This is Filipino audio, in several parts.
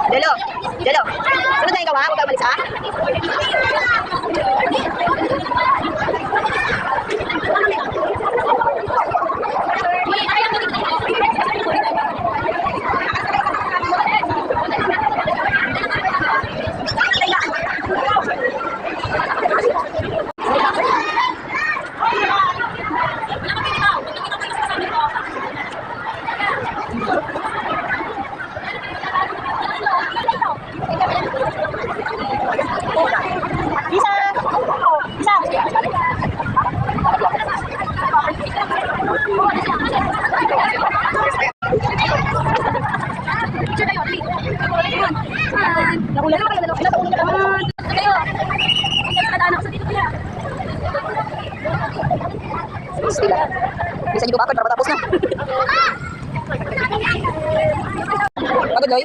Jelo, Jelo. Sunod na ikaw ha, huwag ka umalis ha. Nakulan na kayo, ilang taon na naman. Kayo. Anak sa dito kaya. Sila. Bisa nyo bakit para matapos na. Pagod, Loy?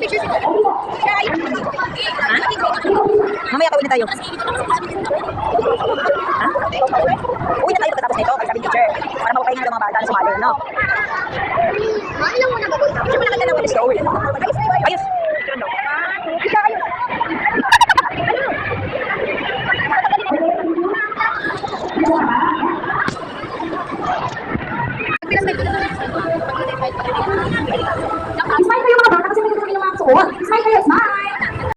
Mamaya kawin na tayo. Uwi na tayo pagkatapos nito, sabi ni teacher. Para mapapahinga ng mga bata na sumali, no? Ilang mo na ba? Teacher, malaki ka na. Let's go. Ayos.